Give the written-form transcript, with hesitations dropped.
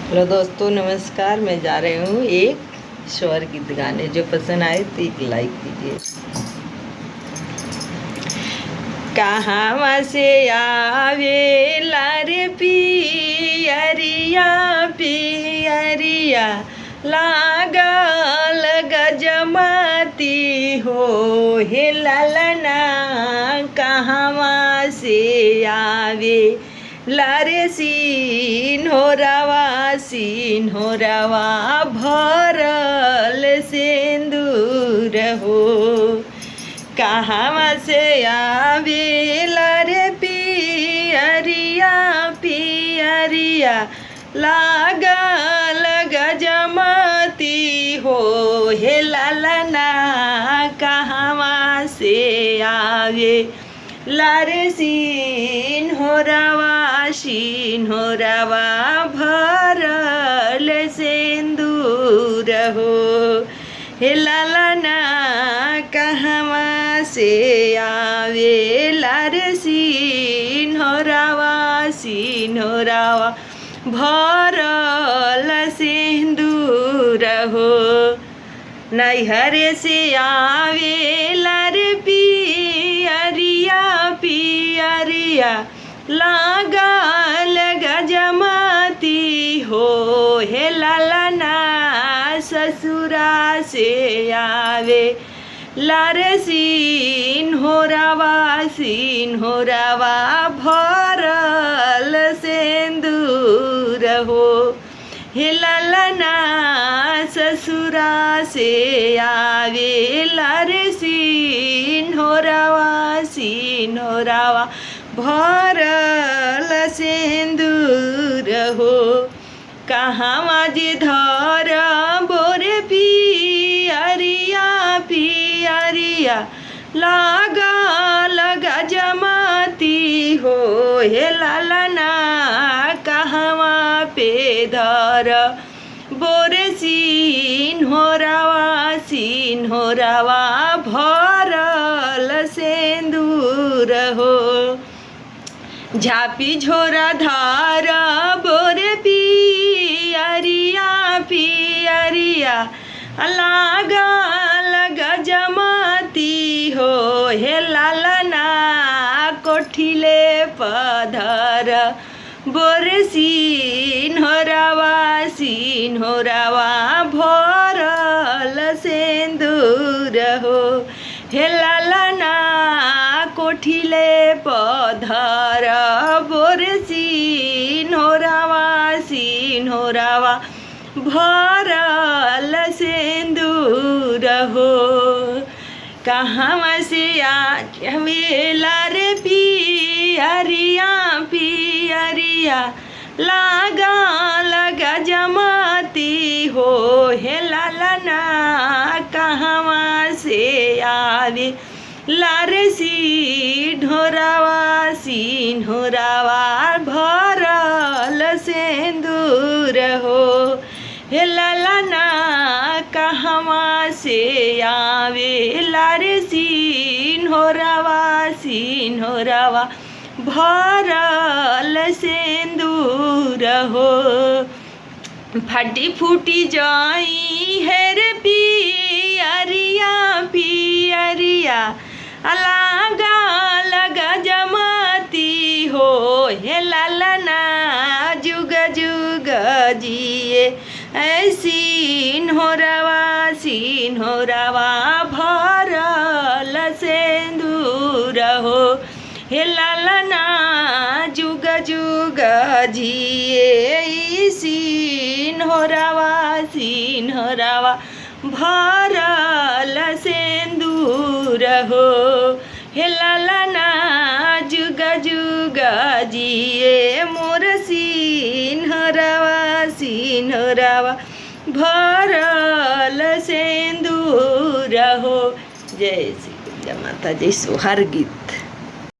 Hello दोस्तों, नमस्कार। मैं जा रही हूँ एक स्वर गीत गाने। जो पसंद आए तो एक लाइक कीजिए। कहाँ से आवे लारे पियरिया पियरिया लागल गजमती हो हे ललना। कहाँ से आवे लारे सिन्होरवा भरल सिंदूर हो। कहाँ से आवे लारे पियरिया पियरिया लागल गजमती हो हे ललना। कहाँ से आवे लारे सिन्होरवा भरल सिंदूर हो हे ललना। कहाँ से आवे लारे सिन्होरवा भरल सिंदूर हो। नैहर से आवे लारे पियरिया पियरिया लागल गजमती हो हे ललना। ससुरा से आवे लारे सिन्होरवा भरल सिंदूर हो हे ललना। ससुरा से आवे लारे सिन्होरवा भरल सिंदूर हो। कहाँ जे धर बोरे पियरिया पियरिया लागल गजमती हो हे ललना। कहाँ पे धर बोरे सिन्होरवा भरल सिंदूर हो। झापी झोरा धार बोरे पियरिया पियरिया लागल गजमती हो हे ललना। कोठिले पधर बोरे सिन्होरवा भरल सिंदूर हो हे ललना। कोठिले पधर बोरे सिन्होरवा भरल सिंदूर हो। कहाँ से आवे लारे पियरिया पियरिया लागल गजमती हो हे ललना। कहाँ से आवे लारे सिन्होरवा भरल सिंदूर हो हे ललना। कहाँ से आवे लारे सिन्होरवा भरल सिंदूर हो। फटी फूटी जाई हेर पियरिया पियरिया लागल गजमती हो हे ललना। जुग जुग जिए सिन्होरवा भरल सिंदूर हो हे ललना। जुग जुग जिए सिन्होरवा भरल सिंदूर हो हे ललना। जुग जुग जिए मोर सिन्होरवा भरल सिंदूर हो। जय श्री दुर्गा माता, जय सोहर गीत।